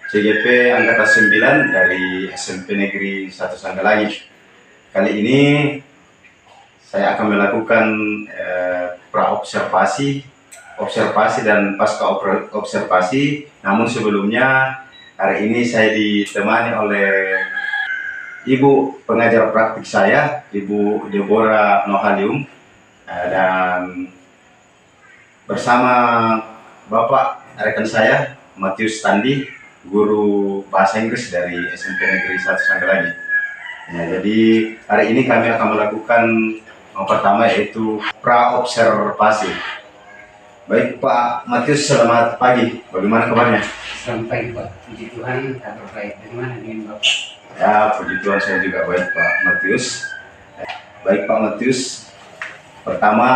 CGP Angkatan 9 dari SMP Negeri 1 Sanggalangi. Kali ini saya akan melakukan observasi dan pasca observasi. Namun sebelumnya, hari ini saya ditemani oleh Ibu pengajar praktik saya, Ibu Deborah Nohalium, dan bersama Bapak rekan saya, Matius Tandi, guru bahasa Inggris dari SMP Negeri 1 Sanggalangi. Ya, jadi hari ini kami akan melakukan yang pertama yaitu pra-observasi. Baik Pak Matius, selamat pagi. Bagaimana kabarnya? Selamat pagi Pak. Puji Tuhan, kabar baik. Bagaimana dengan Bapak? Ya, puji Tuhan saya juga baik Pak Matius. Baik Pak Matius, pertama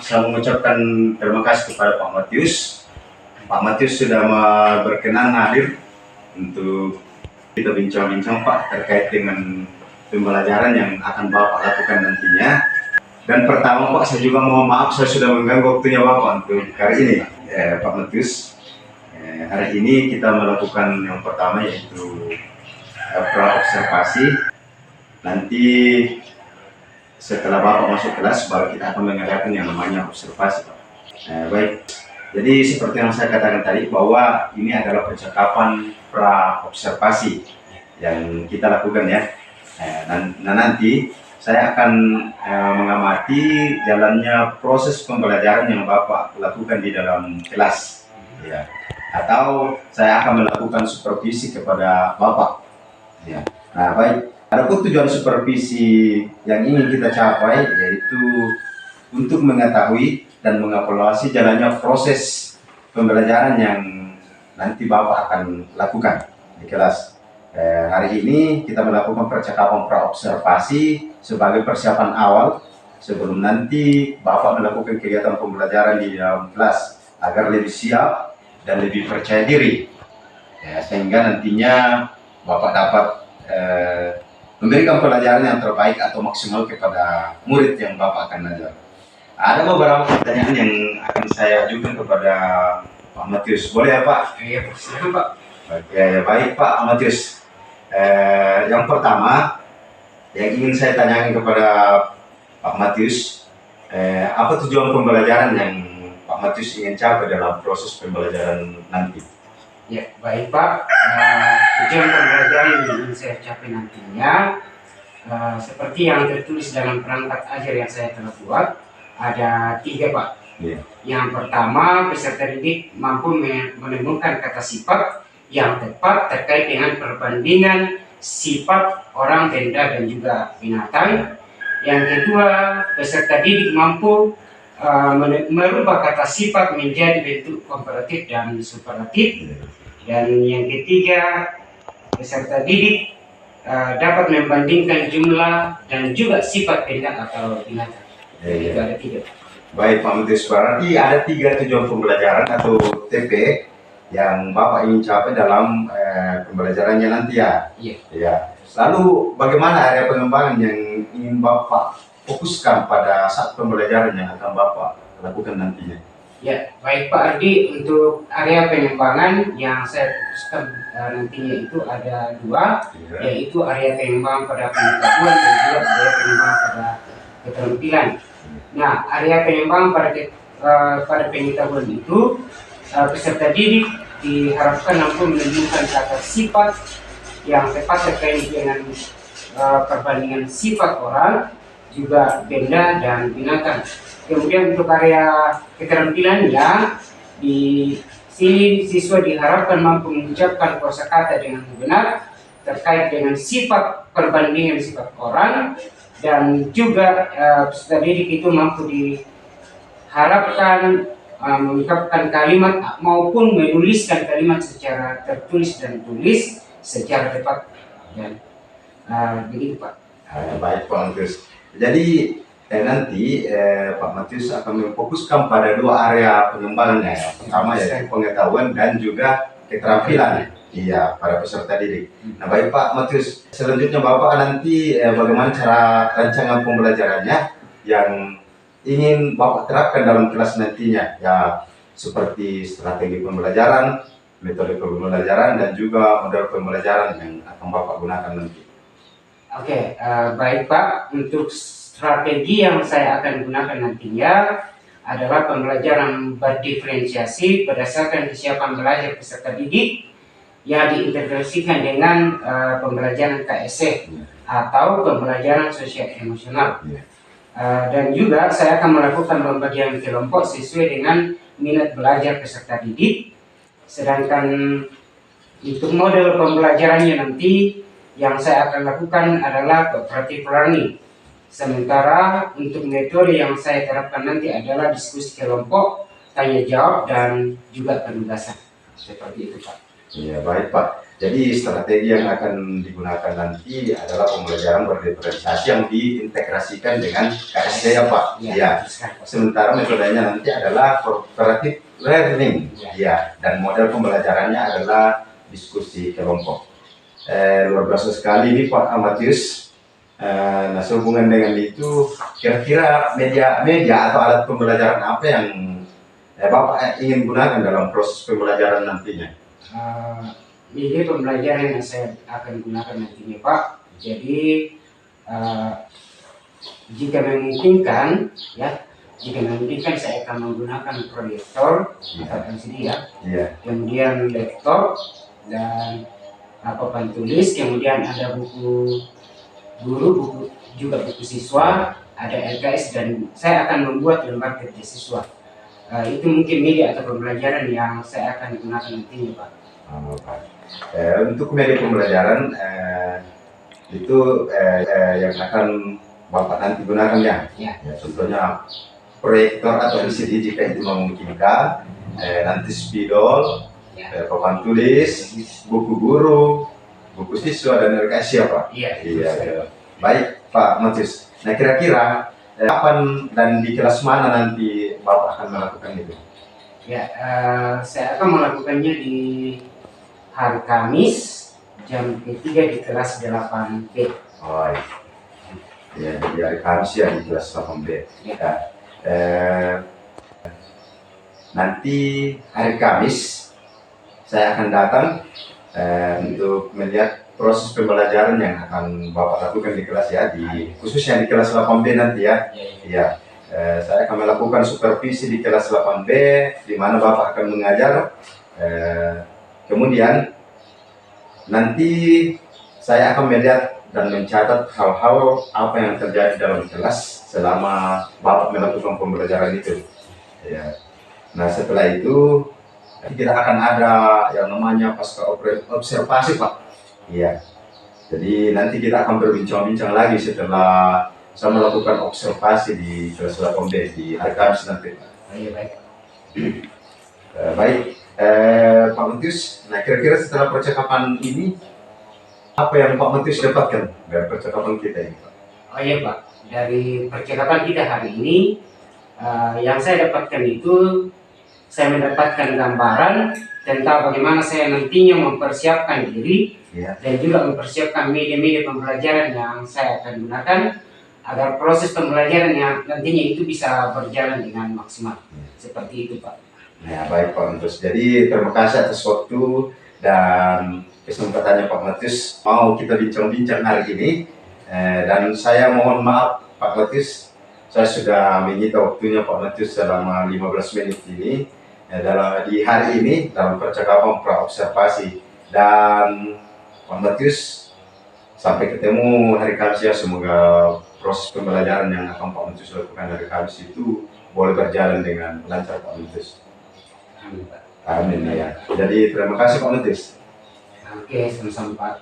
saya mengucapkan terima kasih kepada Pak Matius. Pak Matius sudah berkenan hadir untuk kita bincang-bincang Pak terkait dengan pembelajaran yang akan Bapak lakukan nantinya. Dan pertama Pak, saya juga mohon maaf saya sudah mengganggu waktunya Bapak untuk hari ini. Pak Matius, hari ini kita melakukan yang pertama yaitu pra-observasi. Nanti setelah Bapak masuk kelas baru kita akan mengadakan yang namanya observasi Pak. Baik, jadi seperti yang saya katakan tadi bahwa ini adalah percakapan pra-observasi yang kita lakukan ya. Nah nanti saya akan mengamati jalannya proses pembelajaran yang Bapak lakukan di dalam kelas ya. Atau saya akan melakukan supervisi kepada Bapak ya. Nah baik, adapun tujuan supervisi yang ingin kita capai yaitu untuk mengetahui dan mengevaluasi jalannya proses pembelajaran yang nanti Bapak akan lakukan di kelas. Hari ini kita melakukan percakapan pra-observasi sebagai persiapan awal sebelum nanti Bapak melakukan kegiatan pembelajaran di dalam kelas agar lebih siap dan lebih percaya diri ya, sehingga nantinya Bapak dapat memberikan pelajaran yang terbaik atau maksimal kepada murid yang Bapak akan ajar. Ada beberapa pertanyaan yang akan saya ajukan kepada Pak Matius. Boleh ya Pak? Iya, silakan Pak. Oke, baik Pak Matius. Yang pertama yang ingin saya tanyakan kepada Pak Matius, apa tujuan pembelajaran yang Pak Matius ingin capai dalam proses pembelajaran nanti? Ya, baik Pak. Tujuan pembelajaran yang ingin saya capai nantinya, seperti yang tertulis dalam perangkat ajar yang saya telah buat, ada 3 Pak. Yeah. Yang pertama, peserta didik mampu menemukan kata sifat yang tepat terkait dengan perbandingan sifat orang, benda, dan juga binatang. Yang kedua, peserta didik mampu merubah kata sifat menjadi bentuk komparatif dan superlatif. Dan yang ketiga, peserta didik dapat membandingkan jumlah dan juga sifat benda atau binatang. Itu ada 3. Baik Pak Matius, berarti ada 3 tujuan pembelajaran atau TP yang Bapak ingin capai dalam pembelajarannya nanti ya. Iya. Ya. Lalu bagaimana area pengembangan yang ingin Bapak fokuskan pada saat pembelajaran yang akan Bapak lakukan nantinya? Ya, baik Pak Ardi, untuk area pengembangan yang saya fokuskan nantinya itu ada 2, yaitu area pengembangan pada pengetahuan dan juga area pengembangan pada keterampilan. Nah, area pengembangan pada pengetahuan itu peserta didik diharapkan mampu menemukan kata sifat yang tepat terkait dengan perbandingan sifat orang, juga benda dan binatang. Kemudian untuk area keterampilan ya, di sini siswa diharapkan mampu mengucapkan kosakata dengan benar terkait dengan sifat perbandingan sifat orang, dan juga peserta didik itu mampu diharapkan mengucapkan kalimat maupun menuliskan kalimat secara tertulis dan tulis secara tepat. Dan begitu Pak. Baik Pak Matius. Jadi nanti Pak Matius akan memfokuskan pada 2 area pengembangannya. Yang pertama yaitu pengetahuan dan juga keterampilan. Iya, para peserta didik. Nah baik Pak Matius, selanjutnya Bapak nanti bagaimana cara rancangan pembelajarannya yang ingin Bapak terapkan dalam kelas nantinya, ya seperti strategi pembelajaran, metode pembelajaran dan juga model pembelajaran yang akan Bapak gunakan nanti. Oke, baik Pak. Untuk strategi yang saya akan gunakan nantinya adalah pembelajaran berdiferensiasi berdasarkan kesiapan belajar peserta didik yang diintegrasikan dengan pembelajaran KSE atau pembelajaran sosial emosional. Dan juga saya akan melakukan pembagian kelompok sesuai dengan minat belajar peserta didik. Sedangkan untuk model pembelajarannya nanti yang saya akan lakukan adalah cooperative learning. Sementara untuk metode yang saya terapkan nanti adalah diskusi kelompok, tanya jawab, dan juga penugasan. Seperti itu Pak. Iya, baik Pak. Jadi strategi yang akan digunakan nanti adalah pembelajaran berdiferensiasi yang diintegrasikan dengan KSD ya Pak. Iya. Sementara metodenya nanti adalah cooperative learning. Iya. Dan model pembelajarannya adalah diskusi kelompok. Luar biasa sekali nih Pak Matius. Nah, sehubungan dengan itu, kira-kira media atau alat pembelajaran apa yang Bapak ingin gunakan dalam proses pembelajaran nantinya? Media pembelajaran yang saya akan gunakan nantinya Pak. Jadi jika memungkinkan saya akan menggunakan proyektor atau LCD kemudian laptop dan papan tulis, kemudian ada buku guru, buku siswa, ada LKS, dan saya akan membuat lembar kerja siswa. Itu mungkin media atau pembelajaran yang saya akan gunakan nantinya Pak. Untuk media pembelajaran itu yang akan Bapak nanti gunakan ya. Contohnya proyektor atau LCD jika itu memungkinkan, nanti spidol, papan tulis, buku guru, buku siswa, dan LKS ya Pak. Iya. Baik Pak Matius. Nah, kira-kira kapan dan di kelas mana nanti Bapak akan melakukan itu? Saya akan melakukannya di hari Kamis jam 3 di kelas 8B. Oh iya, di hari Kamis ya di kelas 8B. Nanti hari Kamis saya akan datang untuk melihat proses pembelajaran yang akan Bapak lakukan di kelas ya, khususnya di kelas 8B nanti ya. Saya akan melakukan supervisi di kelas 8B, di mana Bapak akan mengajar. Kemudian nanti saya akan melihat dan mencatat hal-hal apa yang terjadi dalam kelas selama Bapak melakukan pembelajaran itu. Nah, setelah itu tidak akan ada yang namanya pasca observasi Pak. Jadi nanti kita akan berbincang-bincang lagi setelah saya melakukan observasi di kelas 8B di hari Kamis nanti. Baik, Pak Matius. Nah, kira-kira setelah percakapan ini apa yang Pak Matius dapatkan dari percakapan kita ini Pak? Pak, dari percakapan kita hari ini yang saya dapatkan itu, saya mendapatkan gambaran tentang bagaimana saya nantinya mempersiapkan diri dan juga mempersiapkan media-media pembelajaran yang saya akan gunakan agar proses pembelajaran yang nantinya itu bisa berjalan dengan maksimal. Seperti itu Pak. Nah, baik Pak Matius. Jadi terima kasih atas waktu dan kesempatannya Pak Matius mau kita bincang-bincang hari ini. Dan saya mohon maaf Pak Matius, saya sudah menyita waktunya Pak Matius selama 15 menit ini di hari ini dalam percakapan praobservasi. Dan Pak Matius, sampai ketemu hari Kamis ya. Semoga proses pembelajaran yang akan Pak Matius lakukan hari Kamis itu boleh berjalan dengan lancar Pak Matius. Amin ya. Jadi terima kasih Pak Matius. Oke, sama-sama Pak.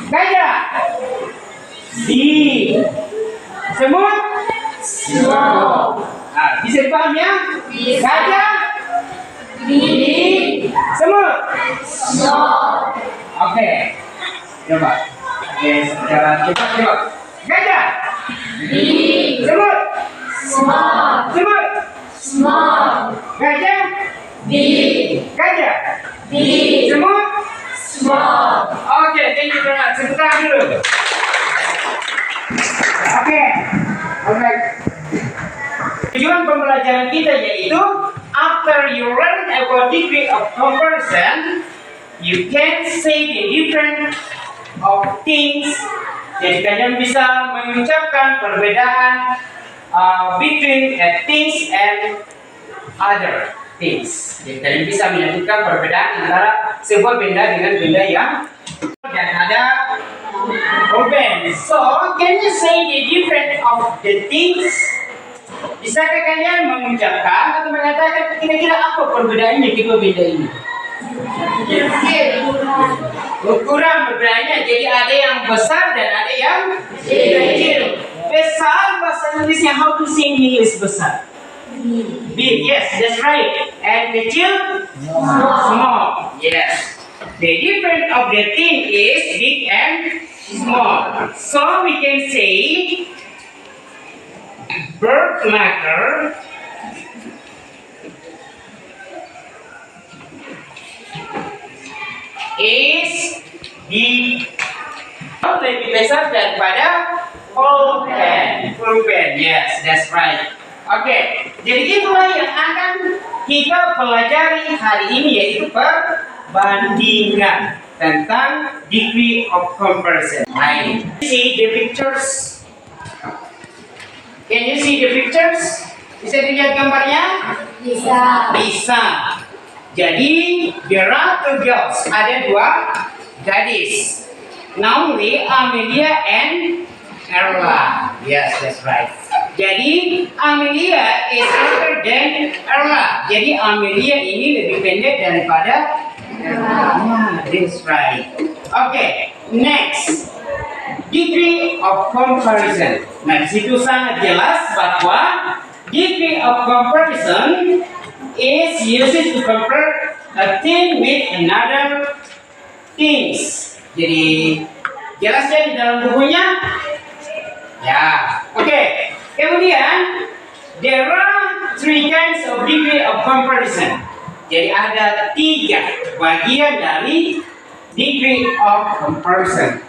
Gajah di semut. Bisa dipaham ya? Gajah di semut. Oke, coba. Secara cepat coba. Gajah di semut. Semut. Gajah di semut. Oke, thank you very much. Tepuk tangan dulu. Oke, alright. tujuan pembelajaran kita yaitu after you learn about degree of comparison, you can say the different of things. Jadi kalian bisa mengucapkan perbedaan between things and other things. Jadi kalian bisa menyebutkan perbedaan antara sebuah benda dengan benda yang dan ada open. So can you say the difference of the things? Bisakah kalian mengucapkan atau mengatakan kira-kira apa perbedaannya kedua benda ini? Ukuran perbedaannya, jadi ada yang besar dan ada yang kecil. Besar bahasa Inggrisnya how to say in English besar? Big, yes, that's right. And kecil? Small, yes. The difference of the thing is big and small. So we can say bird matter is lebih besar daripada pulpen. Pulpen, yes, that's right. Oke, jadi itulah yang akan kita pelajari hari ini, yaitu perbandingan tentang degree of comparison. See the pictures. Can you see the pictures? Bisa dilihat gambarnya? Bisa. Bisa. Jadi there are two girls. Ada dua gadis. Namely Amelia and Erla. Yes, that's right. Jadi Amelia is shorter than Erla. Jadi Amelia ini lebih pendek daripada Erla. That's right. Okay, next. Degree of comparison. Nah, disitu sangat jelas bahwa degree of comparison is used to compare a thing with another things. Jadi jelas ya di dalam bukunya? Ya, oke. Kemudian there are three kinds of degree of comparison. Jadi ada 3 bagian dari degree of comparison.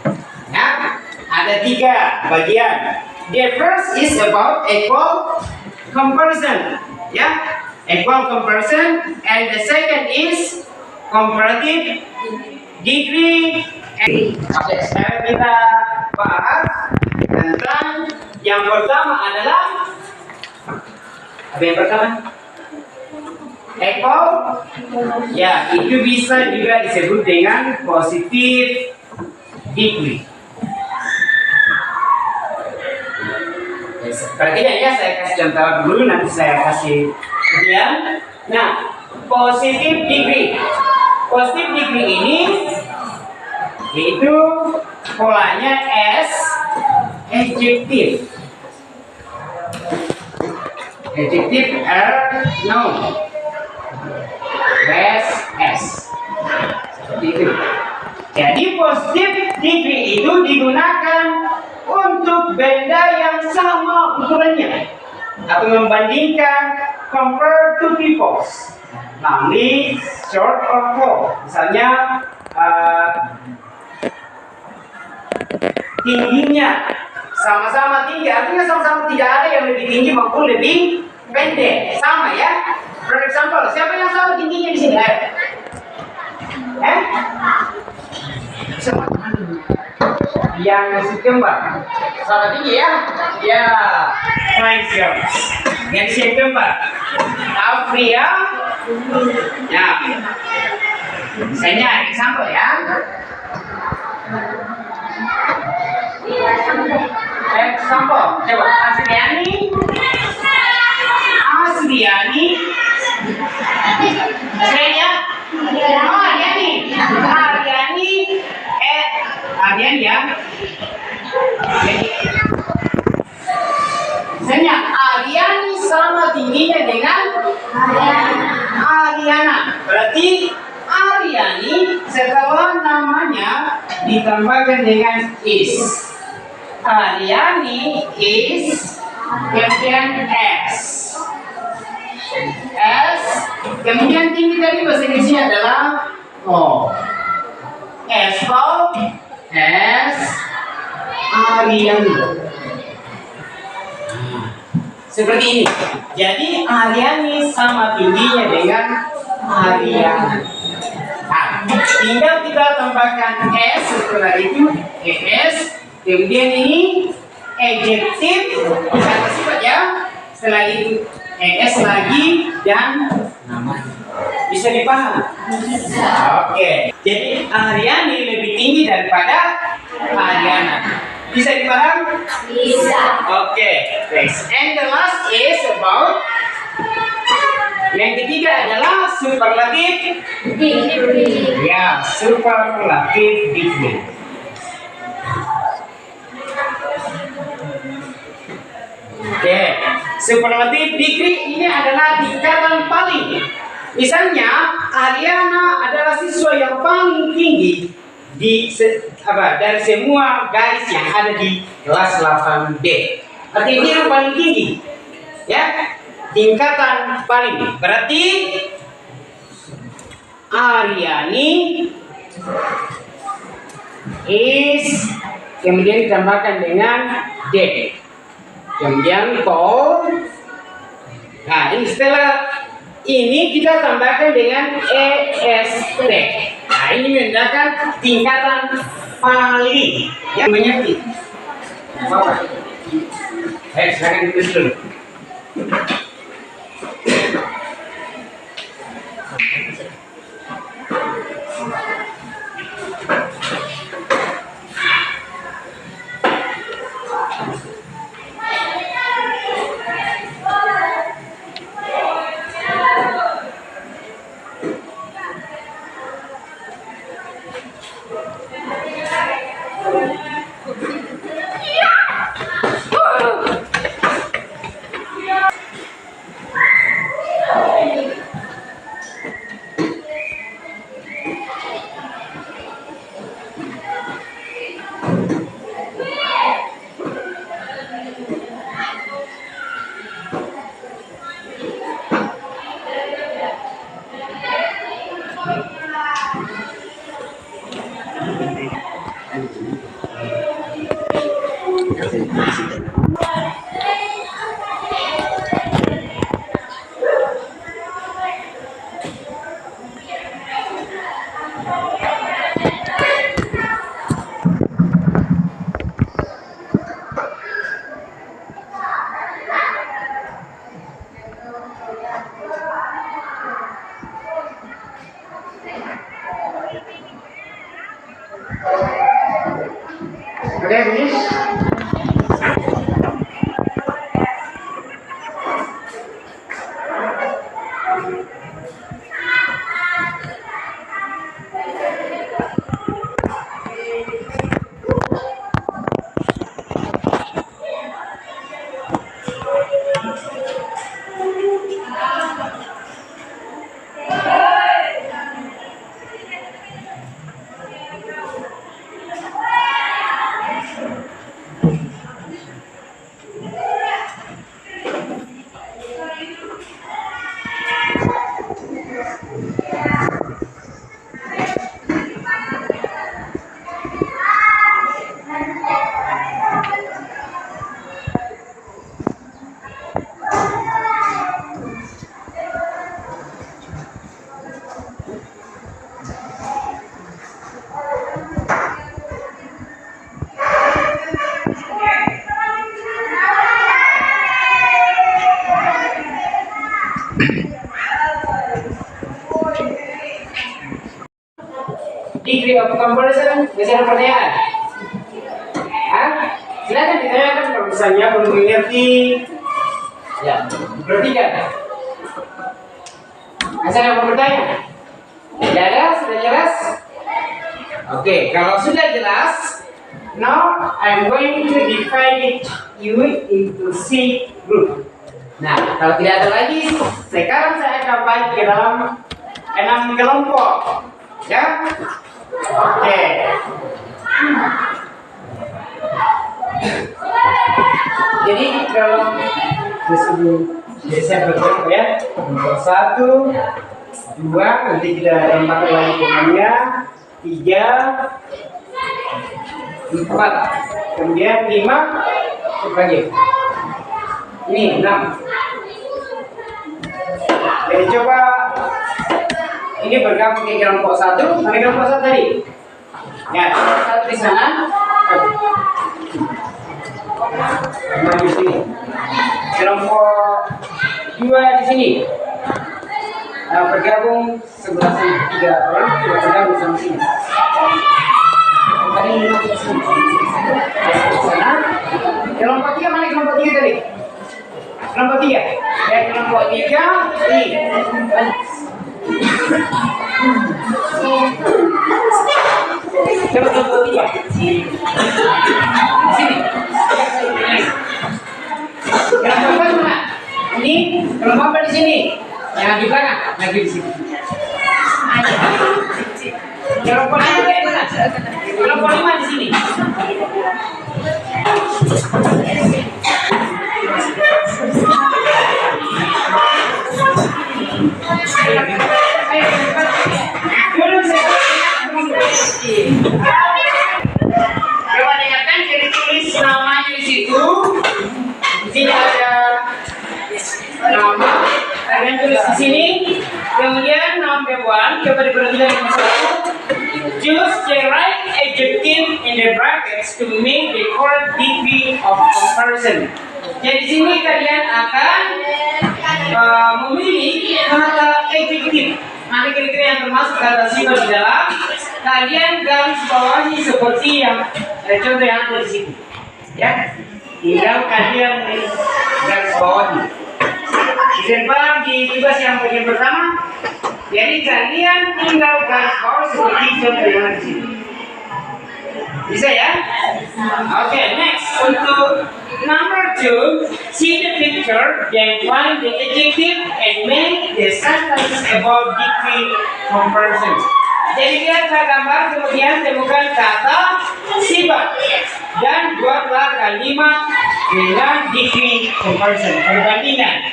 Ya, ada 3 bagian. The first is about equal comparison. Ya, equal comparison, and the second is comparative degree. Oke, sekarang kita bahas tentang yang pertama adalah apa yang pertama? Equal. Ya, itu bisa juga disebut dengan positive degree. Perhatikan ya, saya kasih contoh dulu, nanti saya kasih kemudian. Nah, positive degree. Positive degree ini yaitu polanya S adjective. Adjective R noun. S. Seperti itu. Jadi positive degree itu digunakan untuk benda yang sama ukurannya atau membandingkan compare two people, namely short or tall. Misalnya tingginya sama-sama tinggi, artinya sama-sama tidak ada yang lebih tinggi maupun lebih pendek, sama ya. For example, siapa yang sama tingginya di sini? Yang si kembar sama tinggi ya? Ya, nice girls. Yang si kembar, Afria. Ya, misalnya example ya. Example, coba Asriani. Asriani, oh Ariani ya. Misalnya Ariani sama tingginya dengan Ariana. Berarti Ariani setelah namanya ditambahkan dengan is. Ariani is kemudian S. Kemudian tinggi tadi bahasa Inggrisnya adalah O. S Ariani. seperti ini. Jadi Aryani sama tingginya dengan Aryana. Nah, tinggal kita tambahkan S, setelah itu ES, kemudian ini adjektif kata sifat ya, setelah itu ES lagi dan namanya. Bisa dipahami? Oke. Jadi Aryani lebih tinggi daripada Aryana. Bisa dipahami? Bisa. Oke. Next. And the last is about. Yang ketiga adalah superlatif. Degree. Ya, superlatif degree. Oke, superlatif degree ini adalah tingkatan paling. Misalnya, Aryana adalah siswa yang paling tinggi dari semua garis yang ada di kelas 8B. Artinya dia yang paling tinggi, ya, tingkatan paling. Berarti Aryani is kemudian ditambahkan dengan D. Kemudian ko. Nah, ini setelah ini kita tambahkan dengan EST. Nah, ini menandakan tingkatan paling. Ya, menyakit. Apa? Silakan ditulis dulu. Oke, finish. Degree of comparison, masih ada pertanyaan? Hah? Silakan ditanyakan kalau misalnya belum mengerti. Ya, perhatikan. Masih ada yang mau bertanya? Tidak ada? Sudah jelas? Oke, kalau sudah jelas, now I'm going to divide you into C group. Nah, kalau tidak ada lagi, sekarang saya akan bagi ke dalam 6 kelompok. Ya? Oke. Jadi kalau saya berkelompok ya, nomor 1, 2, nanti kita tempatkan lagi temannya, 3, 4, kemudian 5, sebagai. Ini 6. Jadi coba ini bergabung ke kelompok 1. Mana kelompok 1 tadi? Ya, satu di sana. Maju sini. Kelompok 2 di sini. Bergabung sebelah sini. 3 orang bergabung sama sini. Tadi ini di sini. Sana. Kelompok 3 mana kelompok 3 tadi? Kelompok 3. Ya, kelompok 3 ini. Coba kelompok 3. Sini. Kelompok 4 mana? Ini kelompok 4 di sini. Yang di belakang lagi di sini. Kelompok 5 dari mana? Kelompok 5 di sini. Coba dengarkan, jadi tulis namanya di situ. Di sini ada nama. Kalian tulis di sini. Kemudian number 1, coba diperhatikan nomor 1. Choose the right adjective in the brackets to make the correct degree of comparison. Jadi sini kalian akan memilih kata adjective. Ada kira-kira yang termasuk kata sifat di dalam. Kalian garis bawahi seperti yang contoh yang ada di sini. Ya, tinggal kalian garis bawahi. Disebut di tugas yang bagian pertama. Jadi kalian tinggal garis bawah seperti contoh yang ada di sini. Bisa ya? Oke, next untuk number 2, see the picture, then find the adjective and make the sentence about degree comparison. Jadi lihatlah gambar, kemudian temukan kata sifat dan buatlah kalimat dengan degree comparison, perbandingan.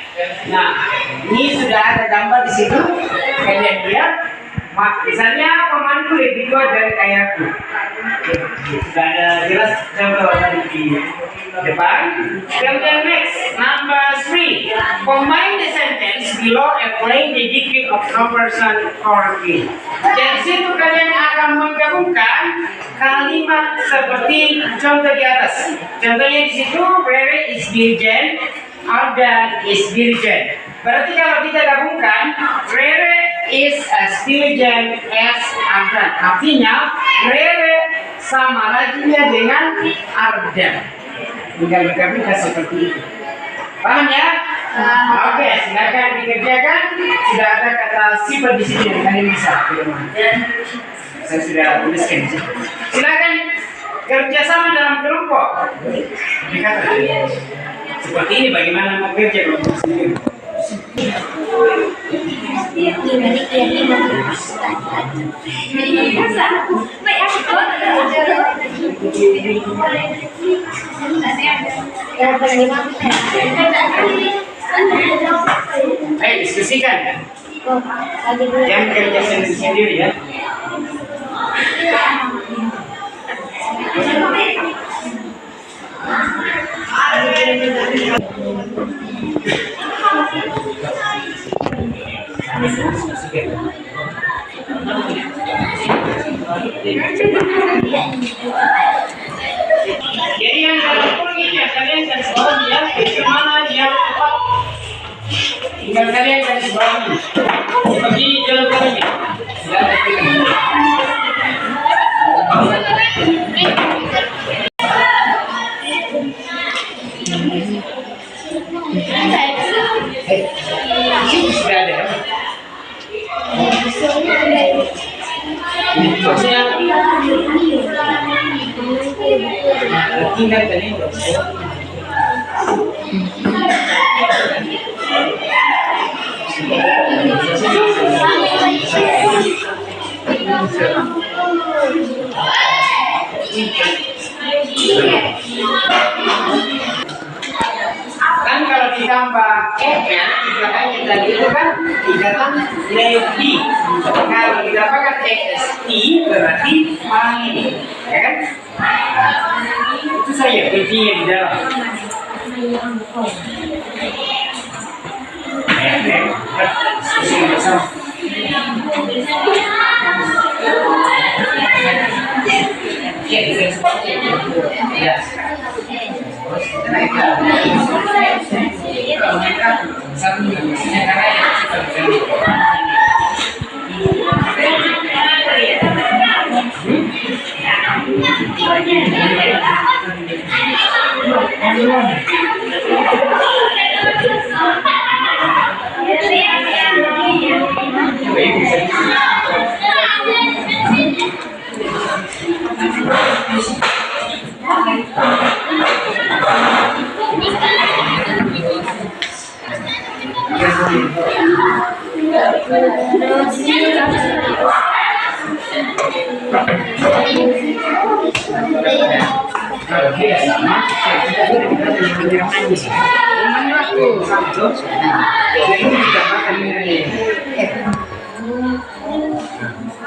Nah, ini sudah ada gambar di situ. Kalian lihat, misalnya pamanku lebih tua dari ayahku. Sudah ada jelas contoh tadi di depan. Kemudian next, number 3, combine the sentence below and find the degree of comparison or key. Jadi situ kalian akan menggabungkan kalimat seperti contoh di atas. Contohnya di situ, Rere is diligent, Ardan is diligent. Berarti kalau kita gabungkan, Rere is as diligent as Ardan. Artinya, Rere sama rajinnya dengan Ardan. Tinggal digabungkan seperti itu. Paham ya? Oke, silakan dikerjakan. Sudah ada kata sifat di sini yang kalian bisa firman. Saya sudah tuliskan di situ. Silakan kerjasama dalam kelompok. Dikatakan seperti ini bagaimana mau kerja kelompok sendiri. Ayo diskusikan. Yang kerja sendiri ya. Jadi yang dalam kurung ini kalian kan sebab ya bagaimana dia tepat. Tinggal kalian kan sebab begini dalam kurung ini. Sudah ada. Maksudnya tinggal kalian. Kan kalau ditambah F-nya di belakangnya tadi itu kan dikatakan lebih. Kalau ditambahkan XT berarti angin, ya kan? Itu saya kuncinya di dalam.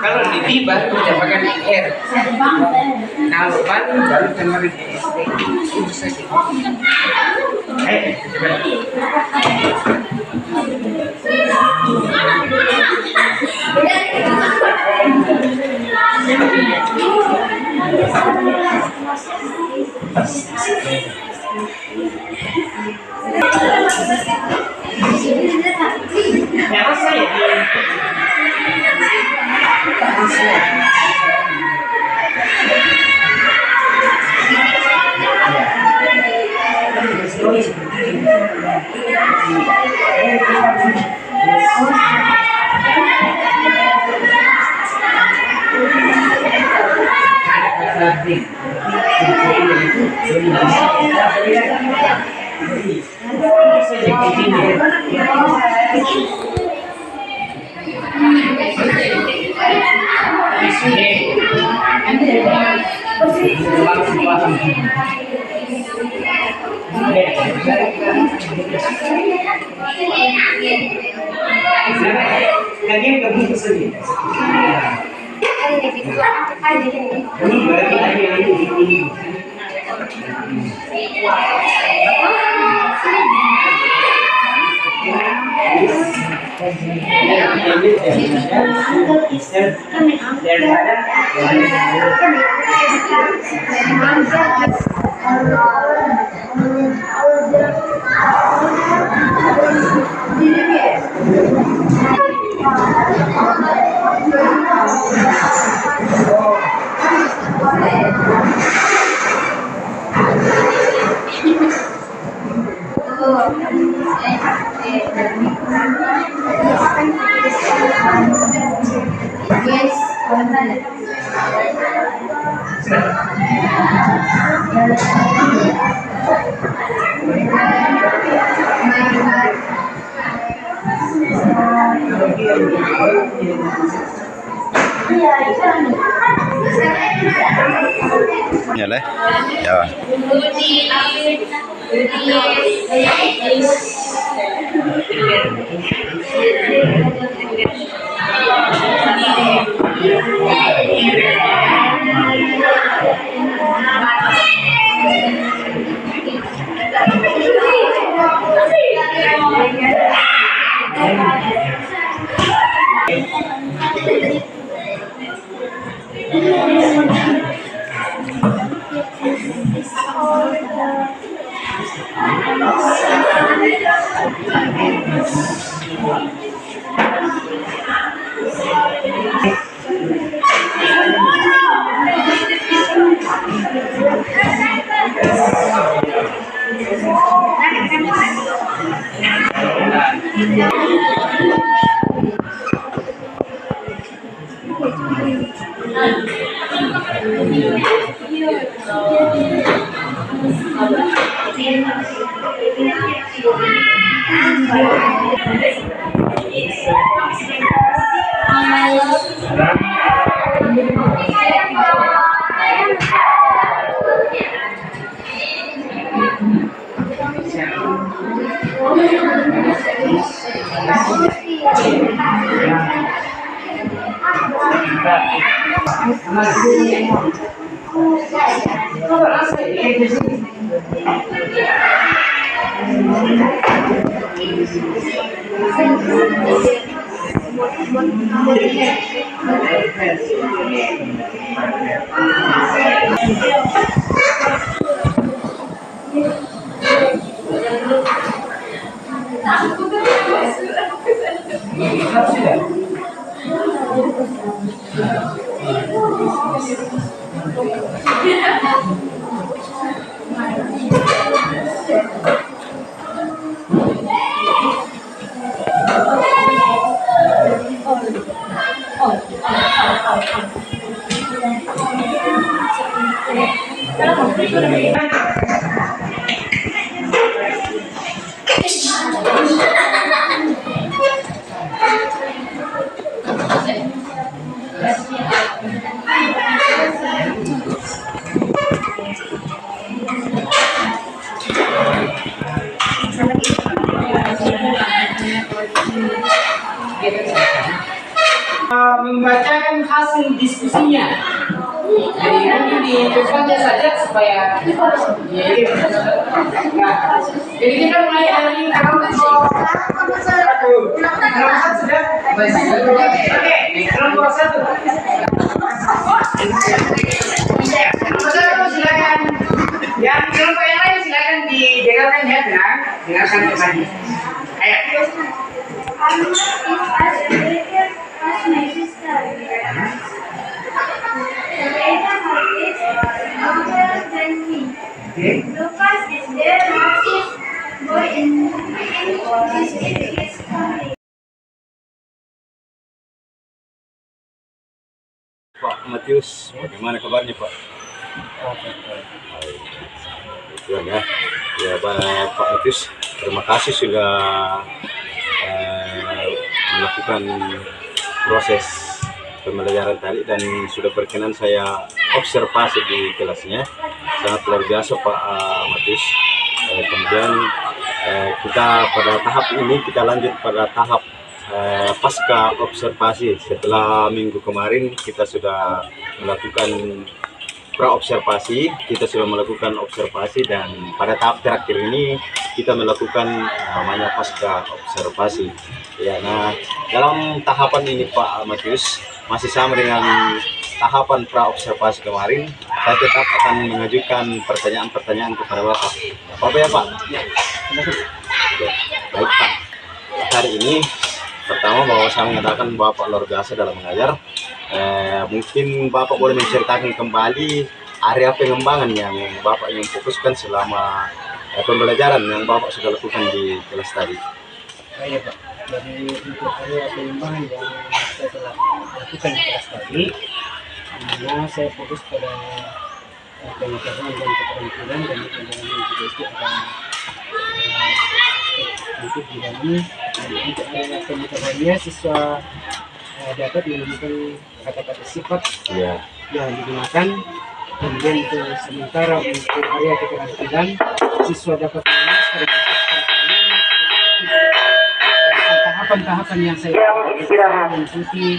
Kalau di B baru ditambahkan R. Kalau ban baru tambahkan ST. Itu saja. Nyala ya. Membacakan hasil diskusinya. Jadi nanti di depannya saja supaya nah, jadi kita mulai hari ini kelompok satu. Kelompok satu sudah. Oke, kelompok satu. Kelompok satu silakan. Yang kelompok yang lain silakan didengarkan ya, tenang. Dengarkan kembali. Ayo. Alma is as related as my sister. Elena is younger than me. Lucas is their largest boy in his family. Pak Matius, bagaimana kabarnya Pak? Tuhan ya, ya Pak Matius, terima kasih sudah melakukan proses pembelajaran tadi dan sudah berkenan saya observasi di kelasnya. Sangat luar biasa Pak Matius. Kemudian kita pada tahap ini kita lanjut pada tahap pasca observasi. Setelah minggu kemarin kita sudah melakukan pra-observasi, kita sudah melakukan observasi dan pada tahap terakhir ini kita melakukan namanya pasca observasi. Ya, nah dalam tahapan ini Pak Matius masih sama dengan tahapan pra-observasi kemarin. Saya tetap akan mengajukan pertanyaan-pertanyaan kepada Bapak. Apa ya Pak? Ya. Baik Pak. Hari ini pertama bahwa saya mengatakan Bapak luar biasa dalam mengajar. Mungkin Bapak boleh menceritakan kembali area pengembangan yang Bapak ingin fokuskan selama pembelajaran yang Bapak sudah lakukan di kelas tadi. Iya Pak. Jadi untuk area pengembangan yang saya telah lakukan di kelas tadi, dimana saya fokus pada pengetahuan dan keterampilan dan pengembangan juga itu akan untuk didalami. Untuk area pengetahuannya siswa dapat menemukan kata-kata sifat yang digunakan. Kemudian untuk sementara untuk area keterampilan siswa dapat tahapan-tahapan yang saya mengikuti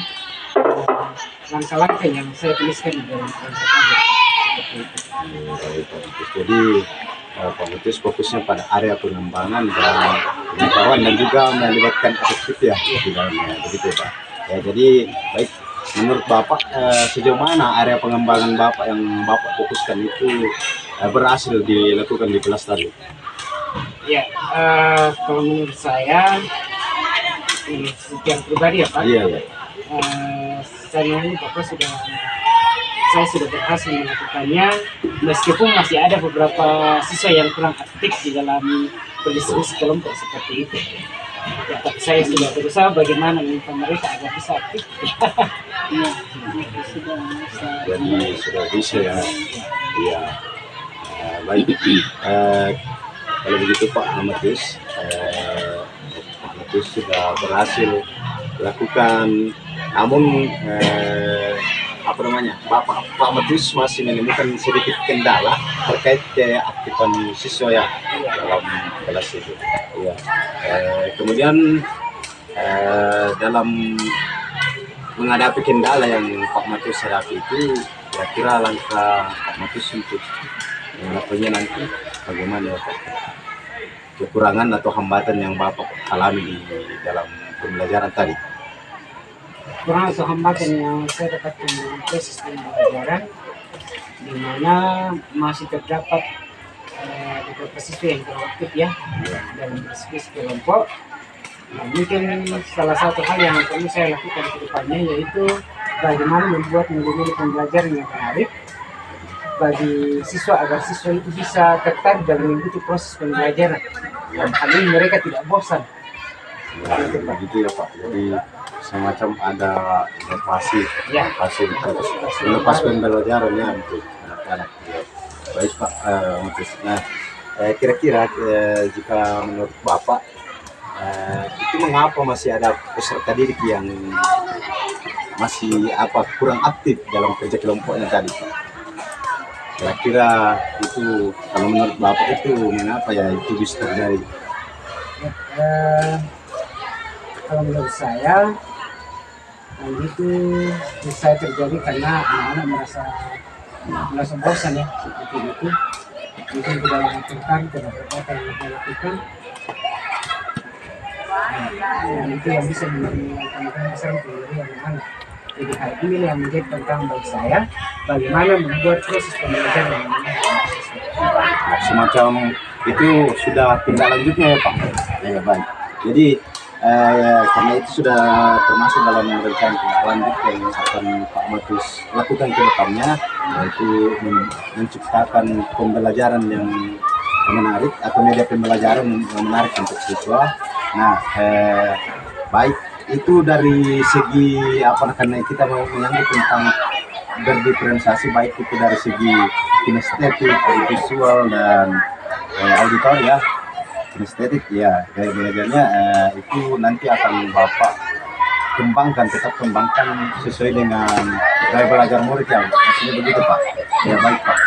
langkah-langkah yang saya tuliskan di dalam kelompok. Jadi Pak Matius fokusnya pada area pengembangan dan pengetahuan dan juga melibatkan efektif ya di dalamnya, begitu Pak. Ya, jadi baik, menurut Bapak sejauh mana area pengembangan Bapak yang Bapak fokuskan itu berhasil dilakukan di kelas tadi? Ya, kalau menurut saya sekian pribadi ya Pak. Iya, ya. Saya sudah berhasil melakukannya, meskipun masih ada beberapa siswa yang kurang aktif di dalam berdiskusi kelompok seperti itu. Ya, tapi saya sudah berusaha bagaimana meminta mereka agar bisa aktif. Jadi sudah bisa ya. Iya. Baik. Kalau begitu Pak Matius, sudah berhasil lakukan, namun Pak Matius masih menemukan sedikit kendala terkait keaktifan siswa ya dalam kelas itu. Ya. Kemudian dalam menghadapi kendala yang Pak Matius hadapi itu, kira-kira langkah Pak Matius untuk mengatasinya nanti bagaimana ya Pak? kekurangan atau hambatan yang Bapak alami di dalam pembelajaran tadi? Kurang atau hambatan yang saya dapatkan dalam proses pembelajaran, di mana masih terdapat beberapa siswa yang kurang aktif ya dalam diskusi kelompok. Nah, mungkin salah satu hal yang perlu saya lakukan ke depannya yaitu bagaimana membuat nilai-nilai pembelajaran yang menarik bagi siswa agar siswa itu bisa tertarik dalam mengikuti proses pembelajaran. Dan hal ini mereka tidak bosan. Ya, begitu ya Pak. Jadi semacam ada inovasi, Ya. inovasi untuk melepas pembelajaran ya untuk anak-anak. Ya. Baik Pak, nah kira-kira jika menurut Bapak itu mengapa masih ada peserta didik yang masih kurang aktif dalam kerja kelompoknya tadi Pak? Kira-kira itu kalau menurut Bapak itu mengapa ya itu bisa terjadi? Kalau menurut saya, hal itu bisa terjadi karena anak-anak merasa bosan ya seperti itu. Mungkin tidak yang tertarik terhadap apa yang mereka lakukan. Nah, itu yang bisa menimbulkan masalah dari anak-anak. Jadi hal ini yang menjadi tantangan bagi saya, bagaimana membuat proses pembelajaran yang Semacam itu sudah tindak lanjutnya ya Pak. Ya baik. Jadi karena itu sudah termasuk dalam rencana tindak lanjut yang akan Pak Matius lakukan ke depannya, yaitu menciptakan pembelajaran yang menarik atau media pembelajaran yang menarik untuk siswa. Nah, baik itu dari segi karena kita mau menyangkut tentang berdiferensiasi, baik itu dari segi kinestetik, visual dan auditor ya. Kinestetik ya, gaya belajarnya itu nanti akan Bapak tetap kembangkan sesuai dengan gaya belajar murid ya, maksudnya begitu Pak. Ya baik Pak.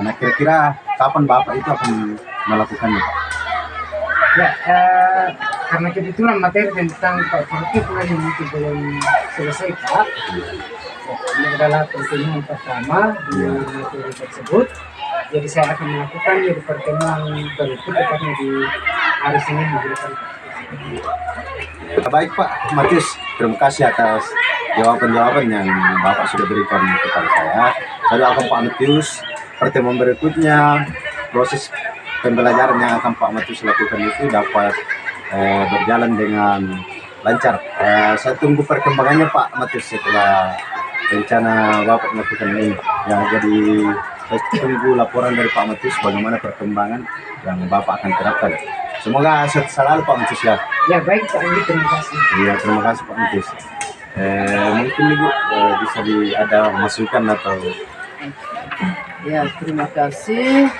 Nah kira-kira kapan Bapak itu akan melakukannya Pak? Ya, karena kebetulan materi tentang Pak Produktif yang mungkin belum selesai Pak. Ini adalah pertemuan pertama di materi tersebut. Jadi saya akan melakukannya di pertemuan berikut, tepatnya di hari Senin minggu depan. Baik Pak Matius, terima kasih atas jawaban-jawaban yang Bapak sudah berikan kepada saya. Saya doakan Pak Matius pertemuan berikutnya, proses pembelajaran yang akan Pak Matius lakukan itu dapat berjalan dengan lancar. Saya tunggu perkembangannya Pak Matius setelah rencana Bapak melakukan ini. Ya, jadi saya tunggu laporan dari Pak Matius bagaimana perkembangan yang Bapak akan terapkan. Semoga sehat selalu Pak Matius ya. Ya baik Pak Andi, terima kasih. Iya terima kasih Pak Matius. Mungkin Ibu bisa ada masukan atau? Ya terima kasih.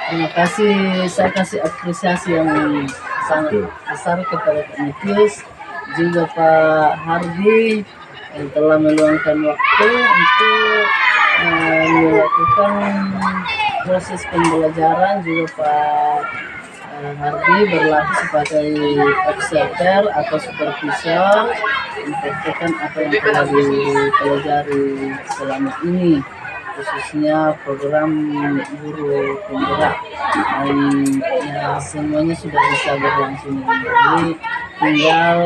Terima kasih, saya kasih apresiasi yang sangat besar kepada Pak Matius, juga Pak Hardi yang telah meluangkan waktu untuk melakukan proses pembelajaran, juga Pak Hardi berlatih sebagai observer atau supervisor mempraktikkan apa yang telah dipelajari selama ini, khususnya program guru penggerak, dan ya, semuanya sudah bisa berlangsung dengan baik. Tinggal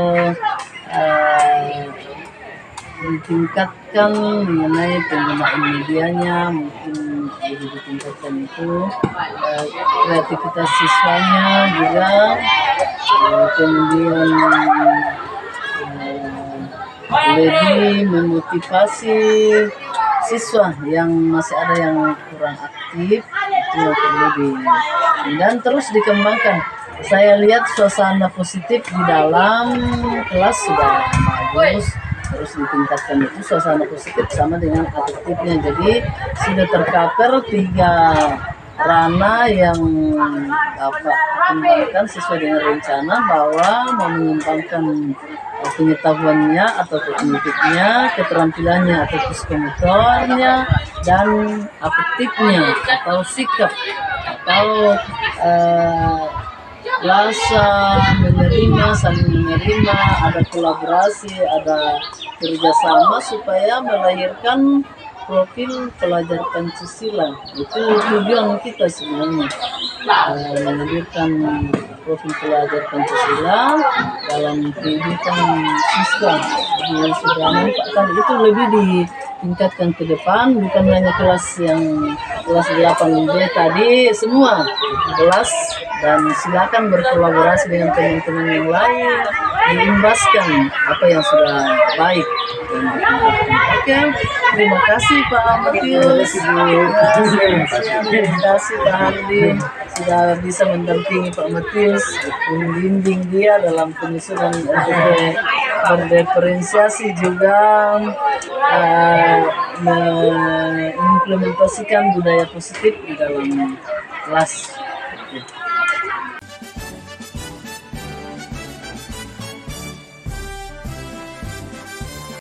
ditingkatkan mengenai penggunaan medianya, mungkin lebih ditingkatkan itu kreativitas siswanya juga, kemudian lebih memotivasi siswa yang masih ada yang kurang aktif, itu yang perlu dan terus dikembangkan. Saya lihat suasana positif di dalam kelas sudah bagus, terus ditingkatkan itu suasana positif sama dengan aktifnya. Jadi sudah tercover 3 ranah yang Bapak kembangkan sesuai dengan rencana, bahwa mau mengembangkan pengetahuannya atau kognitifnya, keterampilannya atau psikomotornya, dan afektifnya atau sikap atau rasa menerima, saling menerima, ada kolaborasi, ada kerjasama supaya melahirkan profil pelajar Pancasila. Itu tujuan kita sebenarnya, menghadirkan profil pelajar Pancasila dalam kehidupan siswa. Jadi sudah nampakkan itu lebih ditingkatkan ke depan, bukan hanya kelas 8B tadi, semua kelas, dan silakan berkolaborasi dengan teman-teman yang lain, diimbaskan apa yang sudah baik. Oke, terima kasih Pak Matius, terima kasih Pak Hardi sudah bisa mendampingi Pak Matius, membimbing dia dalam penyusunan berdiferensiasi juga, mengimplementasikan budaya positif di dalam kelas.